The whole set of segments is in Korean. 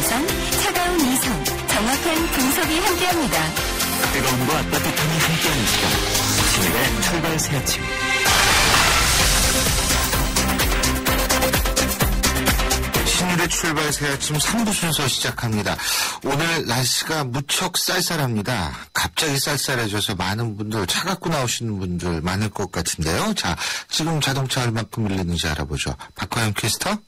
감성, 차가운 이성, 정확한 분석이 함께합니다. 뜨거움과 따뜻함이 함께하는 시간. 신일의 출발 새 아침. 신일의 출발 새 아침 3부 순서 시작합니다. 오늘 날씨가 무척 쌀쌀합니다. 갑자기 쌀쌀해져서 많은 분들 차 갖고 나오시는 분들 많을 것 같은데요. 자, 지금 자동차 얼마큼 밀리는지 알아보죠. 박화영 캐스터.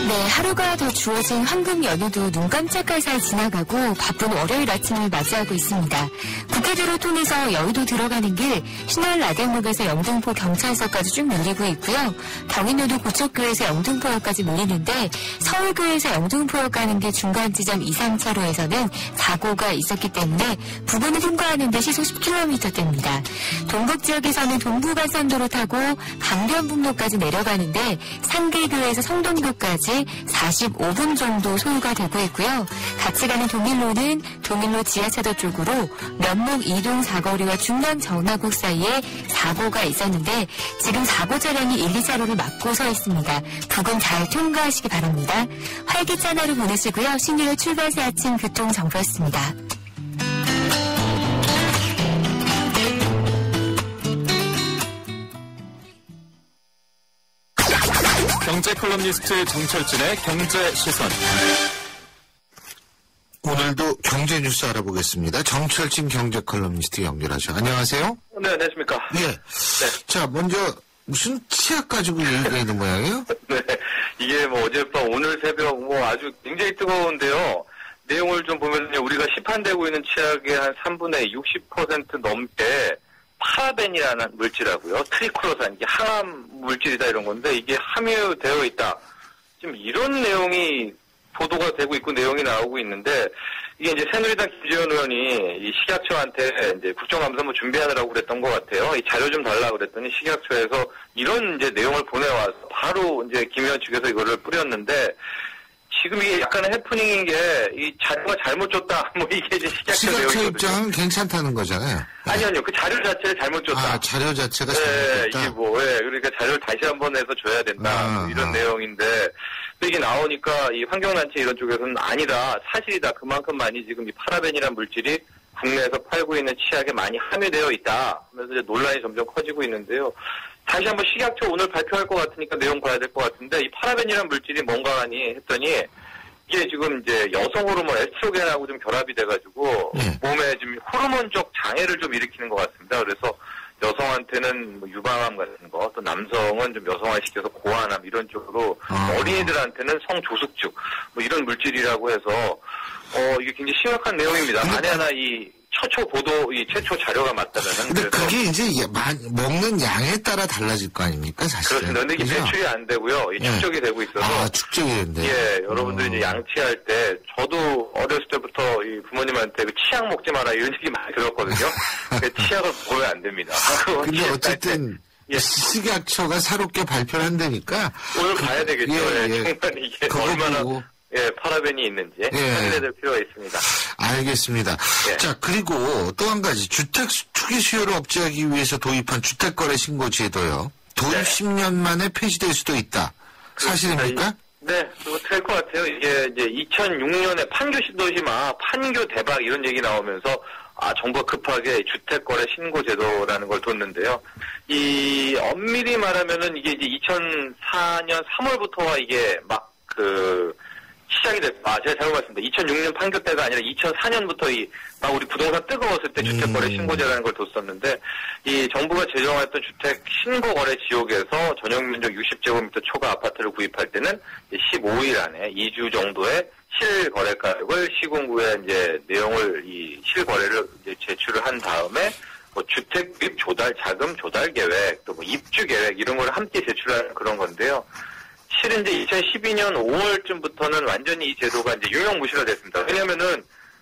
네, 하루가 더 주어진 황금 연휴도 눈 깜짝할 사이 지나가고 바쁜 월요일 아침을 맞이하고 있습니다. 국회도로 통해서 여의도 들어가는 길 신월 낙엽목에서 영등포 경찰서까지 쭉 밀리고 있고요. 경인로도 고척교에서 영등포역까지 밀리는데 서울교에서 영등포역 가는 길 중간 지점 2, 3차로에서는 사고가 있었기 때문에 부근을 통과하는 데 시속 10km대입니다. 동북지역에서는 동부간선도로 타고 강변북로까지 내려가는데 상계교에서 성동교까지 45분 정도 소요가 되고 있고요. 같이 가는 동일로는 동일로 지하차도 쪽으로 면목 이동 사거리와 중랑 정하곡 사이에 사고가 있었는데 지금 사고 차량이 1, 2차로를 막고 서 있습니다. 부근 잘 통과하시기 바랍니다. 활기찬 하루 보내시고요. 신일의 출발 새 아침 교통정보였습니다. 경제 컬럼니스트 정철진의 경제 시선. 오늘도 경제 뉴스 알아보겠습니다. 정철진 경제 컬럼니스트 연결하죠. 안녕하세요. 네, 안녕하십니까. 예. 네. 자, 먼저 무슨 치약 가지고 얘기가 있는 모양이에요? 네. 이게 뭐 어젯밤 오늘 새벽 뭐 아주 굉장히 뜨거운데요. 내용을 좀 보면요. 우리가 시판되고 있는 치약의 한 3분의 60% 넘게 파라벤이라는 물질하고요. 트리클로산, 이게 항암 물질이다 이런 건데 이게 함유되어 있다. 지금 이런 내용이 보도가 되고 있고 내용이 나오고 있는데 이게 이제 새누리당 김재현 의원이 이 식약처한테 이제 국정감사 준비하느라고 그랬던 것 같아요. 이 자료 좀 달라고 그랬더니 식약처에서 이런 이제 내용을 보내와서 바로 이제 김 의원 측에서 이거를 뿌렸는데 지금 이게 약간의 해프닝인 게 이 자료가 잘못 줬다. 뭐 이게 이제 식약처 내용이거든요. 입장은 괜찮다는 거잖아요. 아니요. 그 자료 자체를 잘못 줬다. 아, 자료 자체가 네, 잘못 줬다. 이게 뭐, 예, 그러니까 자료를 다시 한번 해서 줘야 된다. 뭐 이런 내용인데, 또 이게 나오니까 이 환경단체 이런 쪽에서는 아니다. 사실이다. 그만큼 많이 지금 이 파라벤이라는 물질이 국내에서 팔고 있는 치약에 많이 함유되어 있다. 하면서 이제 논란이 점점 커지고 있는데요. 다시 한번 식약처 오늘 발표할 것 같으니까 내용 봐야 될 것 같은데, 이 파라벤이라는 물질이 뭔가 하니 했더니, 이게 지금 이제 여성 호르몬 에스트로겐하고 좀 결합이 돼가지고 몸에 지금 호르몬적 장애를 좀 일으키는 것 같습니다. 그래서 여성한테는 뭐 유방암 같은 거, 또 남성은 좀 여성화시켜서 고환암 이런 쪽으로 어린이들한테는 성조숙증 뭐 이런 물질이라고 해서 이게 굉장히 심각한 내용입니다. 만에 하나 이 최초 보도, 이 최초 자료가 맞다면은. 근데 그게 이제 먹는 양에 따라 달라질 거 아닙니까, 사실은. 그렇습니다. 근데 이게 배출이 안 되고요. 이 축적이 되고 있어서. 아, 축적이 된대요? 예, 여러분들이 이제 양치할 때, 저도 어렸을 때부터 이 부모님한테 그 치약 먹지 마라 이런 얘기 많이 들었거든요. 치약을 먹으면 안 됩니다. 근데 어쨌든. 식약처가 새롭게 발표를 한다니까. 오늘 봐야 되겠죠. 정말 이게 얼마나. 보고. 예, 파라벤이 있는지 확인해야 될 필요가 있습니다. 알겠습니다. 예. 자, 그리고 또 한 가지 주택 투기 수요를 억제하기 위해서 도입한 주택거래 신고 제도요. 도입 10년 만에 폐지될 수도 있다. 사실입니까? 네, 그거 될 것 같아요. 이게 이제 2006년에 판교 신도시마 판교 대박 이런 얘기 나오면서 정부가 급하게 주택거래 신고 제도라는 걸 뒀는데요. 이 엄밀히 말하면은 이게 이제 2004년 3월부터가 이게 막 시작이 됐다. 제가 잘못 말씀드립니다. 2006년 판교 때가 아니라 2004년부터 막 우리 부동산 뜨거웠을 때 주택거래 신고제라는 걸 뒀었는데, 이 정부가 제정했던 주택 신고거래 지역에서 전용면적 60제곱미터 초과 아파트를 구입할 때는 15일 안에 2주 정도의 실거래가액을 시군구에 이제 내용을 이 실거래를 이제 제출을 한 다음에 뭐 주택 구입 조달 자금 조달 계획 또 뭐 입주 계획 이런 걸 함께 제출하는 그런 건데요. 실은 이제 2012년 5월쯤부터는 완전히 이 제도가 이제 유명무실화 됐습니다. 왜냐면은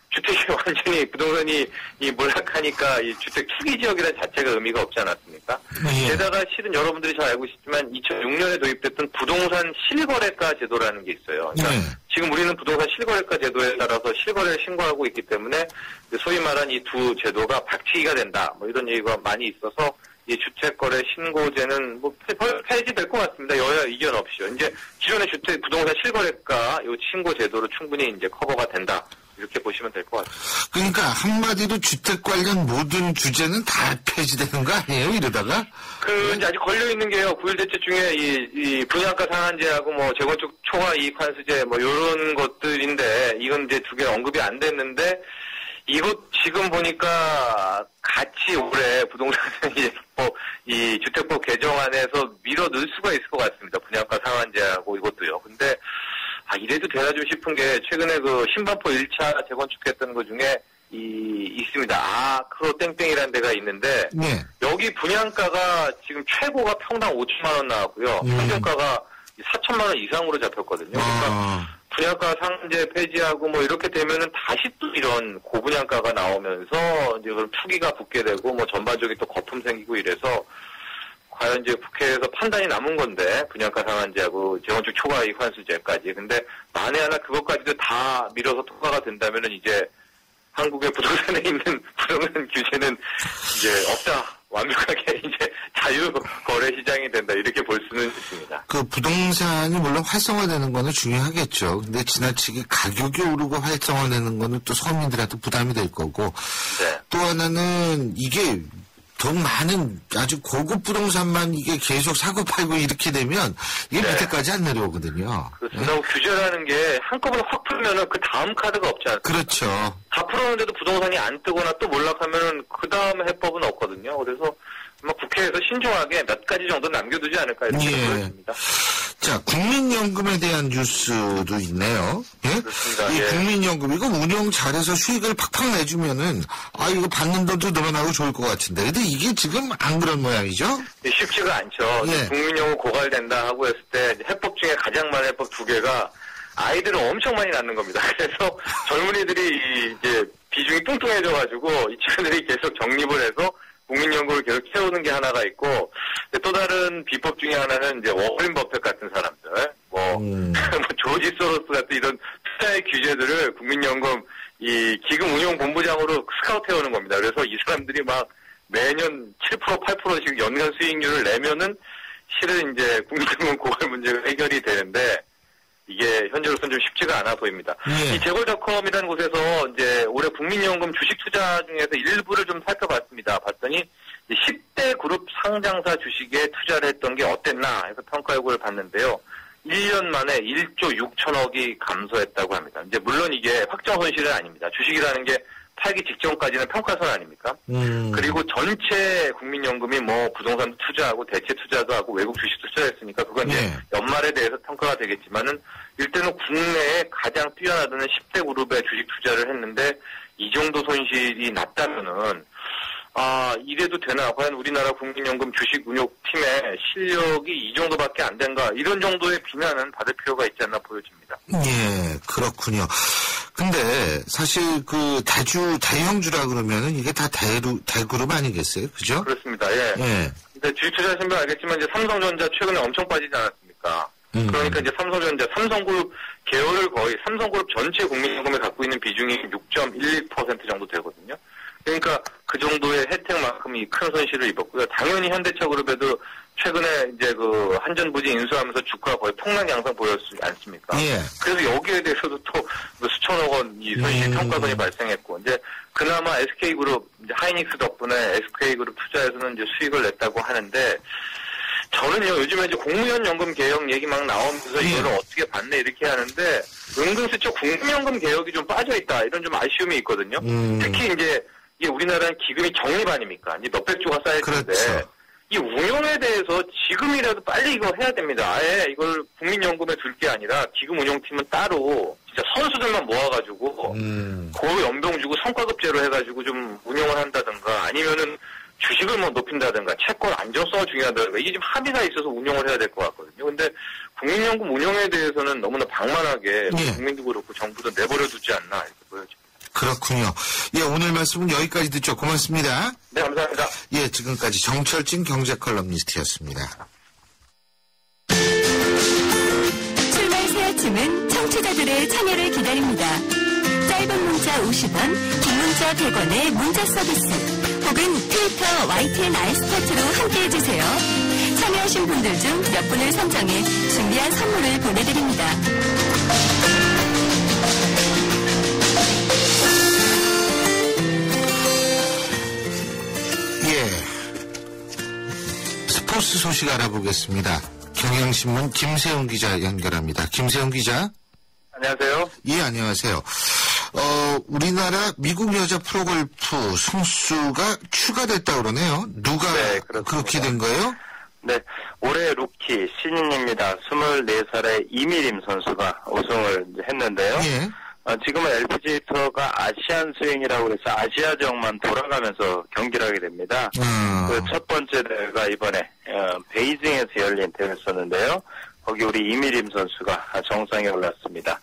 주택이 완전히 부동산이 몰락하니까 이 주택 투기 지역이라는 자체가 의미가 없지 않았습니까? 게다가 실은 여러분들이 잘 알고 있지만 2006년에 도입됐던 부동산 실거래가 제도라는 게 있어요. 그러니까 지금 우리는 부동산 실거래가 제도에 따라서 실거래를 신고하고 있기 때문에 소위 말한 이 두 제도가 박치기가 된다. 뭐 이런 얘기가 많이 있어서 이 주택거래 신고제는 뭐 폐지될 것 같습니다. 여야 의견 없이요. 이제 기존의 부동산 실거래가 이 신고제도로 충분히 이제 커버가 된다. 이렇게 보시면 될 것 같습니다. 그러니까 한마디로 주택 관련 모든 주제는 다 폐지되는 거 아니에요? 이러다가? 이제 아직 걸려 있는 게요. 9일 대책 중에 이 분양가 상한제하고 뭐 재건축 초과 이익 환수제 뭐 이런 것들인데 이건 이제 두 개 언급이 안 됐는데 이것 지금 보니까 같이 올해 부동산은 이 주택법 개정안에서 밀어 넣을 수가 있을 것 같습니다. 분양가 상한제하고 이것도요. 근데 이래도 되나 좀 싶은 게 최근에 그 신반포 1차 재건축했던 것 중에 있습니다. 아크로 땡땡이라는 데가 있는데 네. 여기 분양가가 지금 최고가 평당 5천만 원 나왔고요. 평균가가 4천만 원 이상으로 잡혔거든요. 그러니까 분양가 상한제 폐지하고 뭐 이렇게 되면은 다시 또 이런 고분양가가 나오면서 이제 그럼 투기가 붙게 되고 뭐 전반적인 또 거품 생기고 이래서 과연 이제 국회에서 판단이 남은 건데 분양가 상한제하고 재건축 초과이익 환수제까지. 근데 만에 하나 그것까지도 다 밀어서 통과가 된다면은 이제 한국의 부동산에 있는 부동산 규제는 이제 없다. 완벽하게 이제 자유 거래 시장이 된다. 이렇게 볼 수는 있습니다. 그 부동산이 물론 활성화되는 거는 중요하겠죠. 근데 지나치게 가격이 오르고 활성화되는 거는 또 서민들한테 부담이 될 거고. 네. 또 하나는 이게 더 많은 아주 고급 부동산만 이게 계속 사고 팔고 이렇게 되면 이게 네. 밑에까지 안 내려오거든요. 그렇습니다. 네? 규제라는 게 한꺼번에 확 풀면은 그 다음 카드가 없지 않습니까? 그렇죠. 다 풀었는데도 부동산이 안 뜨거나 또 몰락하면은 그 다음 해법은 없거든요. 그래서 아마 국회에서 신중하게 몇 가지 정도 남겨두지 않을까 이렇게 보여집니다. 자, 국민연금에 대한 뉴스도 있네요. 예? 그렇습니다. 이 예. 국민연금 이거 운영 잘해서 수익을 팍팍 내주면은 이거 받는 돈도 늘어나고 좋을 것 같은데, 근데 이게 지금 안 그런 모양이죠? 쉽지가 않죠. 예. 국민연금 고갈된다 하고 했을 때 해법 중에 가장 많은 해법 두 개가 아이들을 엄청 많이 낳는 겁니다. 그래서 젊은이들이 이제 비중이 뚱뚱해져가지고 이 친구들이 계속 적립을 해서 국민연금을 계속 채우는 게 하나가 있고, 또 다른 비법 중에 하나는 이제 워렌 버핏 같은 사람들, 뭐 조지 소로스 같은 이런 투자의 규제들을 국민연금 이 기금 운용 본부장으로 스카우트 해오는 겁니다. 그래서 이 사람들이 막 매년 7% 8%씩 연간 수익률을 내면은 실은 이제 국민연금 고갈 문제가 해결이 되는데 이게 현재로서는 좀 쉽지가 않아 보입니다. 이 재벌닷컴이라는 곳에서 이제 올해 국민연금 주식 투자 중에서 일부를 좀 살펴봤습니다. 봤더니 10대 그룹 상장사 주식에 투자를 했던 게 어땠나 해서 평가 요구를 봤는데요. 1년 만에 1조 6천억이 감소했다고 합니다. 이제 물론 이게 확정 손실은 아닙니다. 주식이라는 게 팔기 직전까지는 평가선 아닙니까? 그리고 전체 국민연금이 뭐 부동산 투자하고 대체 투자도 하고 외국 주식도 투자했으니까 그건 이제 연말에 대해서 평가가 되겠지만은 일단은 국내에 가장 뛰어나드는 10대 그룹에 주식 투자를 했는데 이 정도 손실이 났다면은 이래도 되나? 과연 우리나라 국민연금 주식 운용팀의 실력이 이 정도밖에 안 된가? 이런 정도의 비난은 받을 필요가 있지 않나 보여집니다. 예, 그렇군요. 근데 사실 그 대형주라 그러면은 이게 다 대그룹 아니겠어요? 그죠? 그렇습니다. 예. 근데 주식 투자하신 분 알겠지만 이제 삼성전자 최근에 엄청 빠지지 않았습니까? 그러니까 이제 삼성그룹 계열을 거의 삼성그룹 전체 국민연금에 갖고 있는 비중이 6.11% 정도 되거든요. 그러니까 그 정도의 혜택만큼이 큰 손실을 입었고요. 당연히 현대차그룹에도 최근에 이제 그 한전부지 인수하면서 주가가 거의 폭락 양상 보였지 않습니까? 예. 그래서 여기에 대해서도 또 수천억 원 이 손실 평가선이 발생했고, 이제 그나마 SK그룹, 이제 하이닉스 덕분에 SK그룹 투자에서는 이제 수익을 냈다고 하는데, 저는요, 요즘에 이제 공무원 연금 개혁 얘기 막 나오면서 이거를 어떻게 받네 이렇게 하는데, 은근슬쩍 국민연금 개혁이 좀 빠져있다, 이런 좀 아쉬움이 있거든요. 특히 이제, 이게 우리나라는 기금이 적립 아닙니까? 이제 몇백 조가 쌓일 텐데, 그렇죠. 이 운용에 대해서 지금이라도 빨리 이거 해야 됩니다. 아예 이걸 국민연금에 둘 게 아니라 기금 운용팀은 따로 진짜 선수들만 모아가지고 고 연봉 주고 성과급제로 해가지고 좀 운영을 한다든가 아니면은 주식을 뭐 높인다든가 채권 안정성이 중요하다든가 이게 좀 합의가 있어서 운영을 해야 될 것 같거든요. 근데 국민연금 운영에 대해서는 너무나 방만하게 국민도 그렇고 정부도 내버려 두지 않나 이렇게 보여집니다. 그렇군요. 예, 오늘 말씀은 여기까지 듣죠. 고맙습니다. 네, 감사합니다. 예, 지금까지 정철진 경제컬럼니스트였습니다. 출발 새 아침은 청취자들의 참여를 기다립니다. 짧은 문자 50원, 긴 문자 100원의 문자 서비스. 혹은 트위터 YTN i스타트로 함께해주세요. 참여하신 분들 중 몇 분을 선정해 준비한 선물을 보내드립니다. 스포츠 소식 알아보겠습니다. 경향신문 김세훈 기자 연결합니다. 김세훈 기자. 안녕하세요. 예, 안녕하세요. 우리나라 미국 여자 프로골프 선수가 추가됐다고 그러네요. 누가 네, 그렇게 된 거예요? 네, 올해 루키 신인입니다. 24살의 이미림 선수가 우승을 했는데요. 예. 지금은 LPGA 투어가 아시안 스윙이라고 해서 아시아 지역만 돌아가면서 경기를 하게 됩니다. 그 첫 번째 대회가 이번에 베이징에서 열린 대회였었는데요. 거기 우리 이미림 선수가 정상에 올랐습니다.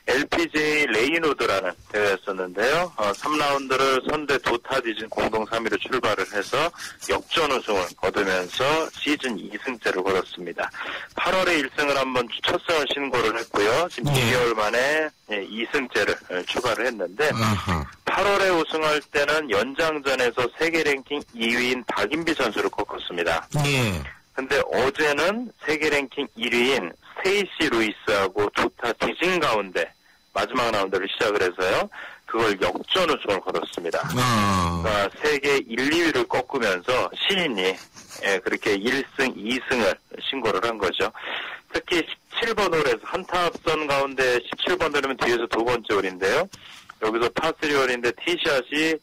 LPGA 레이노드라는 대회였었는데요. 3라운드를 선두 두 타 뒤진 공동 3위로 출발을 해서 역전 우승을 거두면서 시즌 2승째를 거뒀습니다. 8월에 1승을 한번 첫 승을 신고를 했고요. 지금 2개월 만에 2승째를 추가를 했는데 8월에 우승할 때는 연장전에서 세계 랭킹 2위인 박인비 선수를 꺾었습니다. 예. 근데 어제는 세계 랭킹 1위인 스테이시 루이스하고 두 타 뒤진 가운데 마지막 라운드를 시작을 해서요. 그걸 역전 우승을 거뒀습니다. 그러니까 세계 1, 2위를 꺾으면서 신인이 그렇게 1승, 2승을 신고를 한 거죠. 특히 17번 홀에서 한타 앞선 가운데 17번 홀이면 뒤에서 두 번째 홀인데요. 여기서 파3 홀인데 티샷이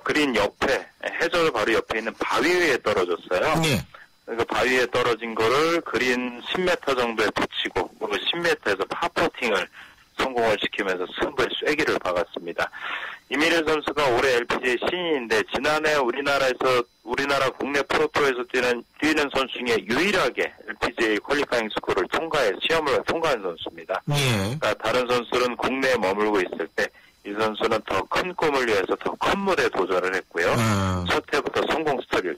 그린 옆에 해저드 바로 옆에 있는 바위 위에 떨어졌어요. 네. 그러니까 바위에 떨어진 거를 그린 10m 정도에 붙이고 10m에서 파퍼팅을 성공을 시키면서 승부의 쐐기를 박았습니다. 이미래 선수가 올해 LPGA 신인인데 지난해 우리나라 국내 프로토에서 뛰는 선수 중에 유일하게 LPGA 퀄리파잉 스쿨을 시험을 통과한 선수입니다. 예. 그러니까 다른 선수는 국내에 머물고 있을 때 이 선수는 더 큰 꿈을 위해서 더 큰 무대에 도전을 했고요. 첫 해부터 성공 스토리를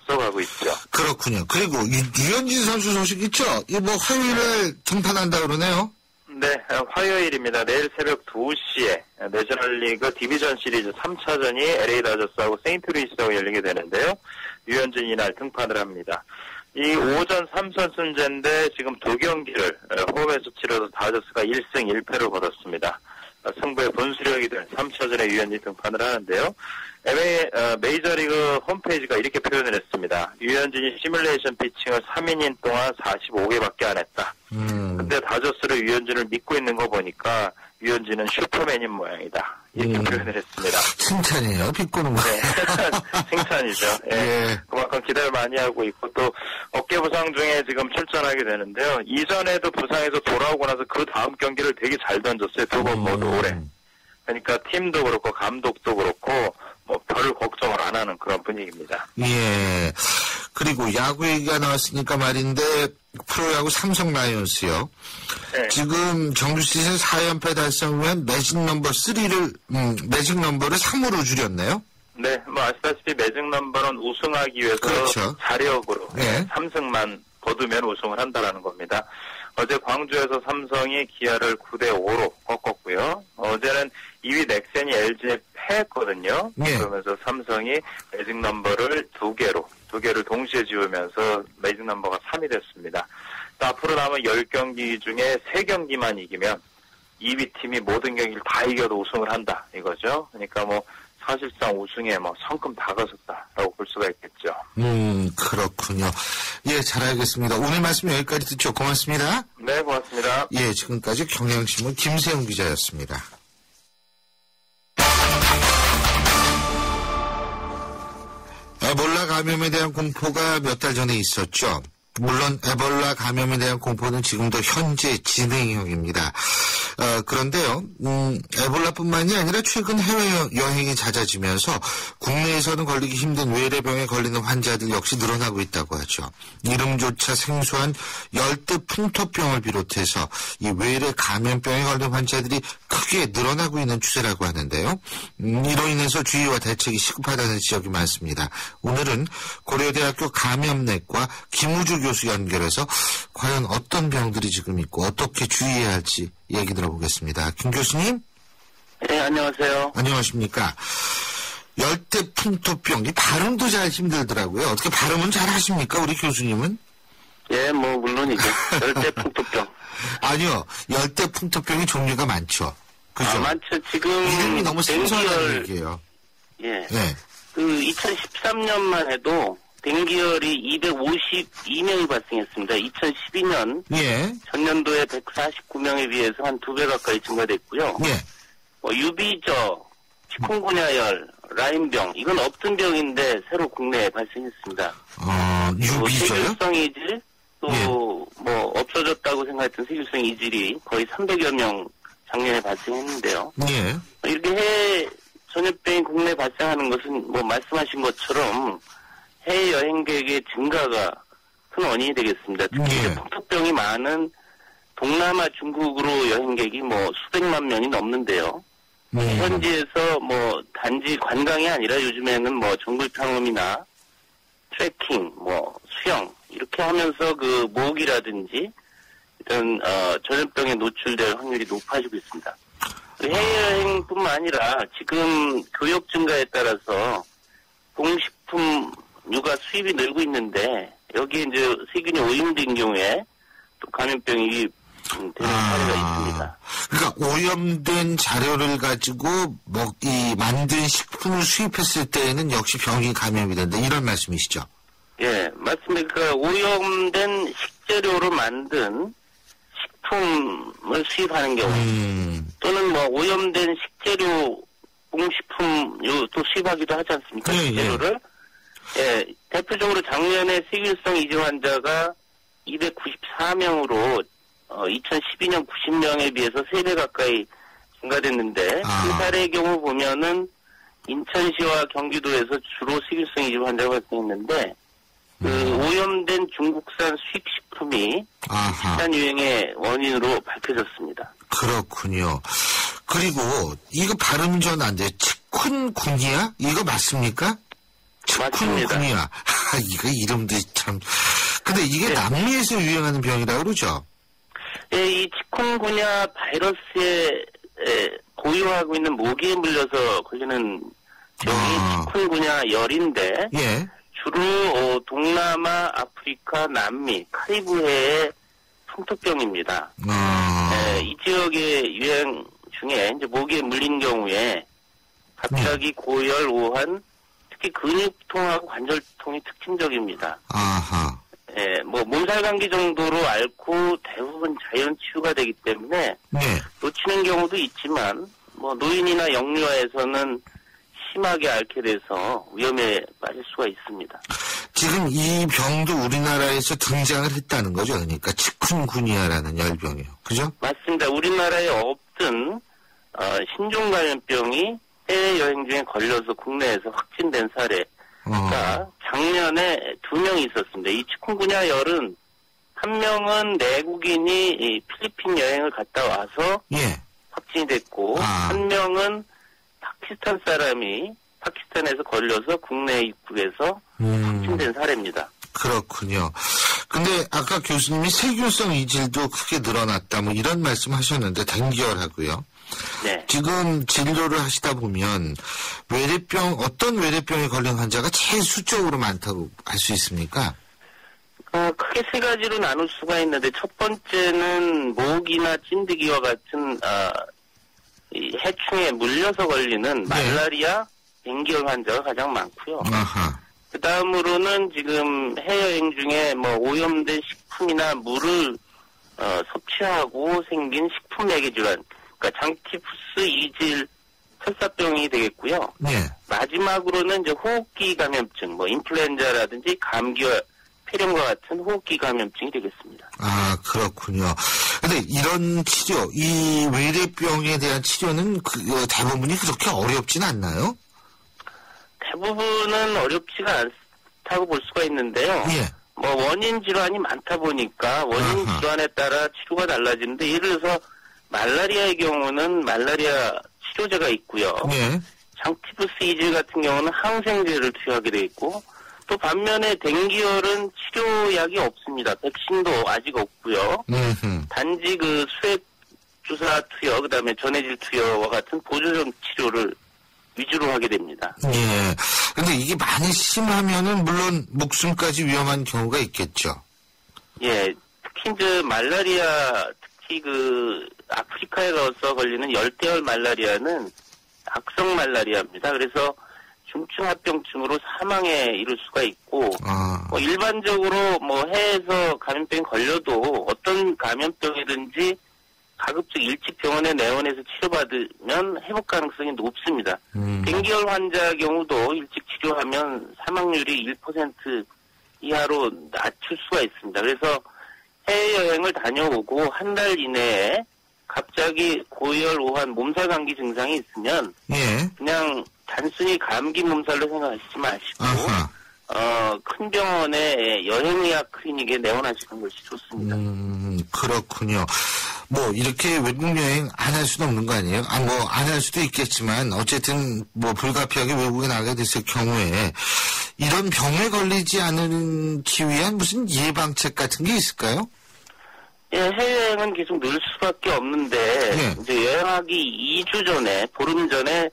써가고 있죠. 그렇군요. 그리고 유현진 선수 소식 있죠? 뭐 화요일에 등판한다 그러네요. 네, 화요일입니다. 내일 새벽 2시에 내셔널리그 디비전 시리즈 3차전이 LA 다저스하고 세인트루이스하고 열리게 되는데요. 유현진이 이날 등판을 합니다. 이 오전 3선승제인데 지금 두 경기를 홈에서 치러서 다저스가 1승 1패를 거뒀습니다. 승부의 분수령이 된 3차전에 유현진이 등판을 하는데요. 메이저리그 홈페이지가 이렇게 표현을 했습니다. 유현진이 시뮬레이션 피칭을 3이닝 동안 45개밖에 안 했다. 근데 다저스를 유현진을 믿고 있는 거 보니까 유현진은 슈퍼맨인 모양이다. 이렇게 표현을 했습니다. 칭찬이에요. 비꼬는 거. 네. 칭찬이죠. 예. 예. 그만큼 기대를 많이 하고 있고 또 어깨 부상 중에 지금 출전하게 되는데요. 이전에도 부상에서 돌아오고 나서 그 다음 경기를 되게 잘 던졌어요. 두 번 모두 올해. 그러니까 팀도 그렇고 감독도 그렇고 별 걱정을 안 하는 그런 분위기입니다. 예. 그리고 야구 얘기가 나왔으니까 말인데 프로야구 삼성 라이온스요. 네. 지금 정규 시즌 4연패 달성 후엔 매직 넘버를 3으로 줄였네요. 네, 아시다시피 매직 넘버는 우승하기 위해서 그렇죠. 자력으로 네. 3승만 거두면 우승을 한다라는 겁니다. 어제 광주에서 삼성이 기아를 9대5로 꺾었고요. 어제는 2위 넥센이 LG에 패했거든요. 네. 그러면서 삼성이 매직 넘버를 두 개를 동시에 지우면서 매직 넘버가 3이 됐습니다. 또 앞으로 남은 10경기 중에 3경기만 이기면 2위 팀이 모든 경기를 다 이겨도 우승을 한다 이거죠. 그러니까 사실상 우승에 성큼 다가섰다라고 볼 수가 있겠죠. 그렇군요. 예, 잘 알겠습니다. 오늘 말씀 여기까지 듣죠. 고맙습니다. 네, 고맙습니다. 예, 지금까지 경향신문 김세훈 기자였습니다. 에볼라 감염에 대한 공포가 몇 달 전에 있었죠. 물론 에볼라 감염에 대한 공포는 지금도 현재 진행형입니다. 그런데요, 에볼라뿐만이 아니라 최근 해외여행이 잦아지면서 국내에서는 걸리기 힘든 외래병에 걸리는 환자들 역시 늘어나고 있다고 하죠. 이름조차 생소한 열대 풍토병을 비롯해서 이 외래 감염병에 걸린 환자들이 크게 늘어나고 있는 추세라고 하는데요. 이로 인해서 주의와 대책이 시급하다는 지적이 많습니다. 오늘은 고려대학교 감염내과 김우주 교수 연결해서 과연 어떤 병들이 지금 있고 어떻게 주의해야 할지 얘기 들어보겠습니다. 김 교수님? 네, 안녕하세요. 안녕하십니까. 열대풍토병, 이 발음도 잘 힘들더라고요. 어떻게 발음은 잘 하십니까, 우리 교수님은? 예, 뭐 물론이죠. 열대풍토병. 아니요, 열대풍토병이 종류가 많죠. 그죠? 많죠. 지금 이름이 너무 생소한 얘기예요. 예. 네. 그 2013년만 해도 댕기열이 252명이 발생했습니다. 2012년 예. 전년도에 149명에 비해서 한 2배 가까이 증가됐고요. 예. 유비저, 치kungunya열, 라임병 이건 없던 병인데 새로 국내에 발생했습니다. 유비저요? 세균성 이질 또 예. 뭐 없어졌다고 생각했던 세균성 이질이 거의 300여 명 작년에 발생했는데요. 예. 이렇게 해외 전염병이 국내에 발생하는 것은 뭐 말씀하신 것처럼 해외 여행객의 증가가 큰 원인이 되겠습니다. 특히 예. 풍토병이 많은 동남아 중국으로 여행객이 뭐 수백만 명이 넘는데요. 현지에서 뭐 단지 관광이 아니라 요즘에는 뭐 정글 탐험이나 트레킹, 뭐 수영 이렇게 하면서 그 모기라든지 이런 전염병에 노출될 확률이 높아지고 있습니다. 해외여행뿐만 아니라 지금 교역 증가에 따라서 공식품 육아 수입이 늘고 있는데 여기에 이제 세균이 오염된 경우에 또 감염병이 되는 사례가 있습니다. 그러니까 오염된 자료를 가지고 만든 식품을 수입했을 때에는 역시 병이 감염이 된다 이런 말씀이시죠? 예, 맞습니다. 그러니까 오염된 식재료로 만든 식품을 수입하는 경우 또는 뭐 오염된 식재료 공식품 또 수입하기도 하지 않습니까? 식재료를 예, 대표적으로 작년에 세균성 이질 환자가 294명으로 2012년 90명에 비해서 3배 가까이 증가됐는데 그 사례의 경우 보면은 인천시와 경기도에서 주로 세균성 이질 환자가 발생했는데 그 오염된 중국산 수입식품이 집단 유행의 원인으로 밝혀졌습니다. 그렇군요. 그리고 이거 발음이 전 안 돼요. 치쿤구니아? 이거 맞습니까? 치쿤구니아. 이거 이름도 참. 근데 이게 남미에서 유행하는 병이라고 그러죠? 예, 이 치kungunya 바이러스에 고유하고 있는 모기에 물려서 걸리는 병이 치kungunya 열인데 예. 주로 동남아, 아프리카, 남미, 카리브해의 풍토병입니다. 이 지역의 유행 중에 이제 모기에 물린 경우에 갑자기 고열, 오한, 특히 근육통하고 관절통이 특징적입니다. 예, 뭐 몸살 감기 정도로 앓고 대부분 자연 치유가 되기 때문에 놓치는 경우도 있지만 뭐 노인이나 영유아에서는 심하게 앓게 돼서 위험에 빠질 수가 있습니다. 지금 이 병도 우리나라에서 등장을 했다는 거죠. 그러니까 치쿤구니아라는 열병이요. 그죠? 맞습니다. 우리나라에 없던 신종 감염병이 해외여행 중에 걸려서 국내에서 확진된 사례가 작년에 2명이 있었습니다. 이 치kungunya 열은 한 명은 내국인이 필리핀 여행을 갔다 와서 확진이 됐고 한 명은 파키스탄 사람이 파키스탄에서 걸려서 국내 입국해서 확진된 사례입니다. 그렇군요. 근데 아까 교수님이 세균성 이질도 크게 늘어났다 뭐 이런 말씀 하셨는데 댕기열하고요. 네. 지금 진료를 하시다 보면 어떤 외래병에 걸린 환자가 제일 수적으로 많다고 할 수 있습니까? 크게 3가지로 나눌 수가 있는데 첫 번째는 모기나 찐드기와 같은 이 해충에 물려서 걸리는 말라리아, 댕기열 환자가 가장 많고요. 그 다음으로는 지금 해외여행 중에 뭐 오염된 식품이나 물을 섭취하고 생긴 식품매개 질환, 그러니까 장티푸스 이질 설사병이 되겠고요. 마지막으로는 이제 호흡기 감염증, 뭐 인플루엔자라든지 감기와 폐렴과 같은 호흡기 감염증이 되겠습니다. 그렇군요. 근데 이런 치료, 이 외래병에 대한 치료는 대부분이 그렇게 어렵진 않나요? 대부분은 어렵지가 않다고 볼 수가 있는데요. 뭐 원인 질환이 많다 보니까 원인 질환에 따라 치료가 달라지는데 예를 들어서 말라리아의 경우는 말라리아 치료제가 있고요. 장티푸스 이질 같은 경우는 항생제를 투여하게 돼 있고 또 반면에 댕기열은 치료약이 없습니다. 백신도 아직 없고요. 단지 그 수액 주사 투여, 그다음에 전해질 투여와 같은 보조적 치료를 위주로 하게 됩니다. 예. 근데 이게 많이 심하면은 물론 목숨까지 위험한 경우가 있겠죠. 예. 특히 이제 말라리아, 특히 그 아프리카에 가서 걸리는 열대열 말라리아는 악성 말라리아입니다. 그래서 중증합병증으로 사망에 이를 수가 있고, 일반적으로 뭐 해외에서 감염병이 걸려도 어떤 감염병이든지 가급적 일찍 병원에 내원해서 치료받으면 회복 가능성이 높습니다. 댕기열 환자 경우도 일찍 치료하면 사망률이 1% 이하로 낮출 수가 있습니다. 그래서 해외여행을 다녀오고 한 달 이내에 갑자기 고열, 오한, 몸살, 감기 증상이 있으면 그냥 단순히 감기 몸살로 생각하시지 마시고 큰 병원의 여행의학 클리닉에 내원하시는 것이 좋습니다. 그렇군요. 뭐 이렇게 외국 여행 안 할 수는 없는 거 아니에요? 뭐 안 할 수도 있겠지만 어쨌든 뭐 불가피하게 외국에 나가게 됐을 경우에 이런 병에 걸리지 않기 위한 무슨 예방책 같은 게 있을까요? 예, 해외여행은 계속 늘 수밖에 없는데 이제 여행하기 2주 전에, 보름 전에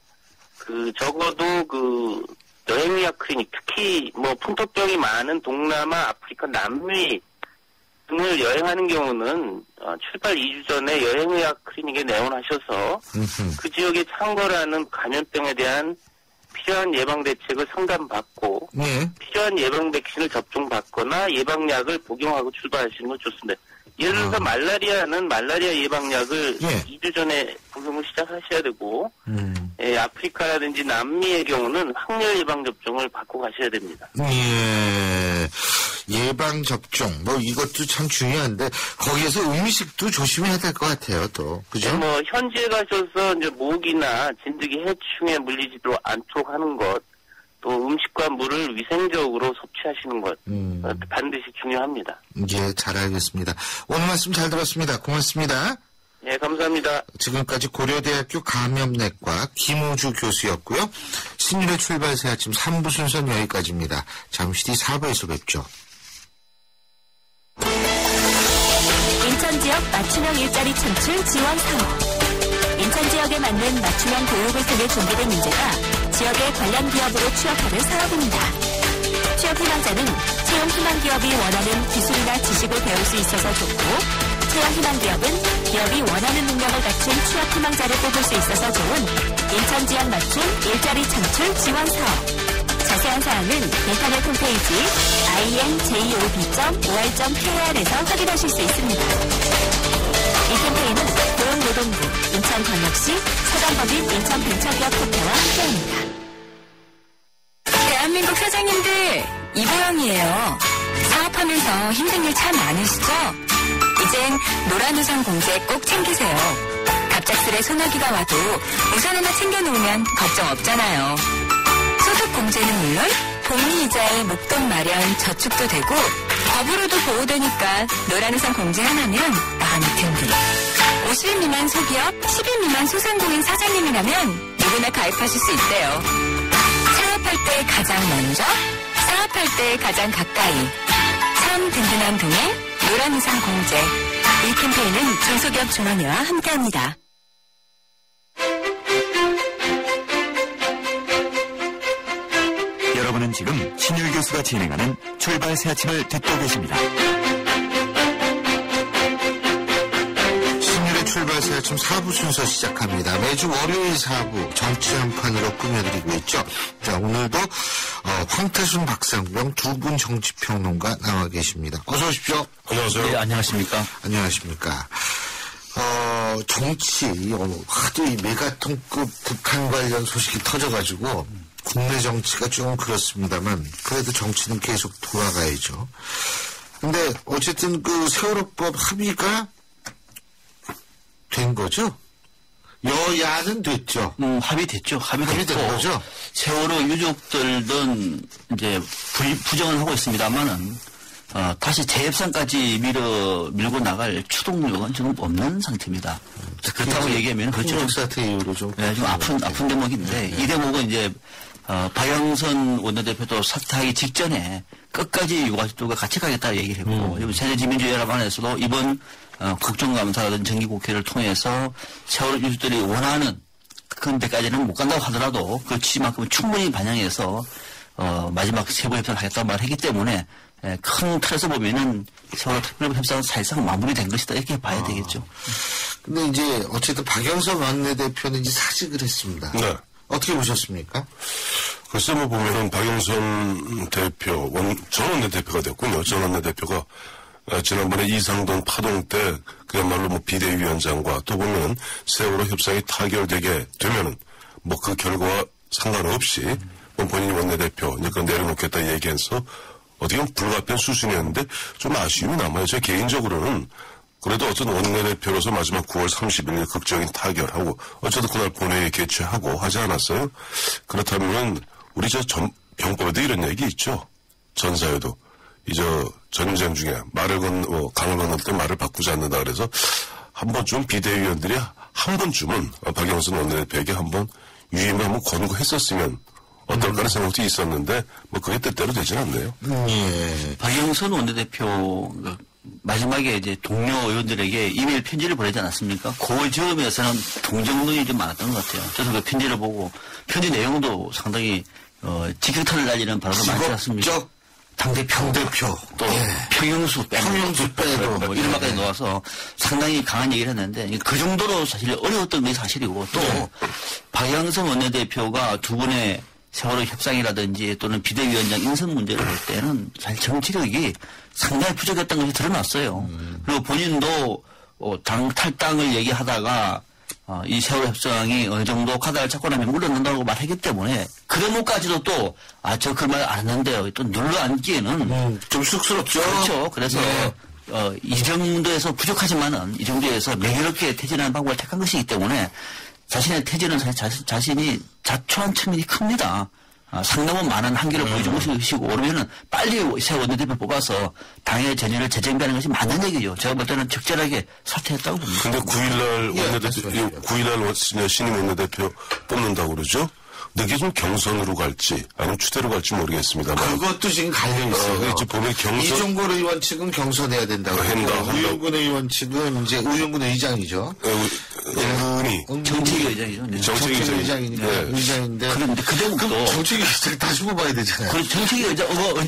적어도 여행의학 클리닉, 특히 뭐 풍토병이 많은 동남아, 아프리카, 남미 등을 여행하는 경우는 출발 2주 전에 여행의학 클리닉에 내원하셔서 그 지역에 창궐하는 감염병에 대한 필요한 예방 대책을 상담받고 필요한 예방 백신을 접종받거나 예방약을 복용하고 출발하시는 건 좋습니다. 예를 들어서 말라리아는 말라리아 예방약을 2주 전에 복용을 시작하셔야 되고 아프리카라든지 남미의 경우는 확열 예방접종을 받고 가셔야 됩니다. 예방접종 뭐 이것도 참 중요한데 거기에서 음식도 조심해야 될 것 같아요. 또 그죠? 뭐 현지에 가셔서 이제 모기나 진드기 해충에 물리지도 않도록 하는 것, 또 음식과 물을 위생적으로 섭취하시는 것 반드시 중요합니다. 예, 잘 알겠습니다. 오늘 말씀 잘 들었습니다. 고맙습니다. 네, 감사합니다. 지금까지 고려대학교 감염내과 김우주 교수였고요. 신일의 출발새 아침 3부 순서는 여기까지입니다. 잠시 뒤 4부에서 뵙죠. 인천 지역 맞춤형 일자리 창출 지원 사업. 인천 지역에 맞는 맞춤형 교육을 통해 준비된 인재가 지역의 관련 기업으로 취업하는 사업입니다. 취업 희망자는 채용 희망 기업이 원하는 기술이나 지식을 배울 수 있어서 좋고, 채용 희망 기업은 기업이 원하는 능력을 갖춘 취업 희망자를 뽑을 수 있어서 좋은 인천 지역 맞춤 일자리 창출 지원 사업. 자세한 사항은 인터넷 홈페이지 injob.or.kr에서 확인하실 수 있습니다. 이 캠페인은 고용노동부, 인천광역시, 사단법인 인천벤처기업협회와 함께합니다. 대한민국 사장님들, 이보영이에요. 사업하면서 힘든 일 참 많으시죠? 이젠 노란우산 공제 꼭 챙기세요. 갑작스레 소나기가 와도 우산 하나 챙겨놓으면 걱정 없잖아요. 소득 공제는 물론 복리이자에 목돈 마련 저축도 되고 법으로도 보호되니까 노란우산 공제 하나면 마음이 든든. 50인 미만 소기업, 10인 미만 소상공인 사장님이라면 누구나 가입하실 수 있대요. 창업할 때 가장 먼저, 사업할 때 가장 가까이. 참 든든한 동행, 노란우산 공제. 이 캠페인은 중소기업 종합회와 함께합니다. 여러분은 지금 신율 교수가 진행하는 출발 새 아침을 듣고 계십니다. 신율의 출발 새 아침 4부 순서 시작합니다. 매주 월요일 4부 정치 한판으로 꾸며드리고 있죠. 자, 오늘도 황태순, 박상병 두 분 정치평론가 나와 계십니다. 어서 오십시오. 안녕하세요. 네, 안녕하십니까. 안녕하십니까. 정치, 하도 이 메가톤급 북한 관련 소식이 터져가지고 국내 정치가 좀 그렇습니다만 그래도 정치는 계속 돌아가야죠. 근데 어쨌든 그 세월호법 합의가 된 거죠? 여야는 됐죠? 합의됐죠. 합의된 거죠? 세월호 유족들은 이제 부정을 하고 있습니다만은, 다시 재협상까지 밀고 나갈 추동력은 지금 없는 상태입니다. 그렇다고 얘기하면 그렇죠. 사태 이후로 좀. 네, 좀 아픈 대목인데, 이 대목은 이제, 박영선 원내대표도 사퇴하기 직전에 끝까지 유가족들과 같이 가겠다 얘기를 했고, 새누리민주연합안에서도 이번 국정감사라든 정기국회를 통해서 세월호 유족들이 원하는 그런 데까지는 못 간다고 하더라도 그 취지만큼은 충분히 반영해서 마지막 세부협상을 하겠다고 말을 했기 때문에 큰 틀에서 보면은 세월호 특별협상은 사실상 마무리된 것이다 이렇게 봐야 되겠죠. 근데 이제 어쨌든 박영선 원내대표는 이제 사직을 했습니다. 네. 어떻게 보셨습니까? 글쎄 뭐 보면은 박영선 대표, 전 원내대표가 됐군요. 전 원내대표가 지난번에 이상돈 파동 때 그야말로 뭐 비대위원장과 또 보면은 세월호 협상이 타결되게 되면은 뭐 그 결과와 상관없이 뭐 본인이 원내대표 이제 그 내려놓겠다 얘기해서 어떻게 보면 불가피한 수순이었는데 좀 아쉬움이 남아요. 제 개인적으로는 그래도 어쨌든 원내대표로서 마지막 9월 30일 극적인 타결하고 어쨌든 그날 본회의 개최하고 하지 않았어요? 그렇다면 우리 병법에도 이런 얘기 있죠. 전사에도 전쟁 중에 강을 건널 때 말을 바꾸지 않는다 그래서 한 번쯤 비대위원들이 한 번쯤은 박영선 원내대표에게 한번 유임을 한번 권고했었으면 어떨까라는 생각도 있었는데 뭐 그게 뜻대로 되진 않네요. 예. 박영선 원내대표 마지막에 이제 동료 의원들에게 이메일 편지를 보내지 않았습니까? 그 점에서는 동정론이 좀 많았던 것 같아요. 저도 그 편지를 보고 편지 내용도 상당히 직격탄을 날리는 발언을 많지 않습니까? 당대표 또 평영수 빼고 뭐 이런 것까지 놓아서 상당히 강한 얘기를 했는데 그 정도로 사실 어려웠던 게 사실이고 또 박영선 원내대표가 두 분의 세월호 협상이라든지 또는 비대위원장 인선 문제를 볼 때는 사실 정치력이 상당히 부족했던 것이 드러났어요. 그리고 본인도 당 탈당을 얘기하다가 이 세월호 협상이 어느 정도 가닥을 잡고 나면 물러난다고 말하기 때문에 그 대목까지도 또 저 그 말 안 했는데요. 또 눌러앉기에는 좀 쑥스럽죠. 그렇죠. 그래서 이 정도에서 부족하지만은 이 정도에서 매끄럽게 퇴진하는 방법을 택한 것이기 때문에 자신의 퇴진은 자신이 자초한 측면이 큽니다. 상당한 많은 한계를 보여준 것이고 오르면은 빨리 새 원내대표 뽑아서 당의 전열을 재정비하는 것이 맞는 얘기죠. 제가 볼 때는 적절하게 사퇴했다고 봅니다. 근데 9일날 신임 원내대표 뽑는다고 그러죠? 근데 이게 좀 경선으로 갈지 아니면 추대로 갈지 모르겠습니다만 그것도 지금 갈려있어요. 이제 보면 이종걸 의원 측은 경선해야 된다고 합니다. 우영근 의원 측은 이제 우영근 의장이죠. 정책위 의장이죠. 정책위 의장이니까 의장인데. 그런데 그 대목도 정책위 의장 다시 뽑아야 되잖아요. 그럼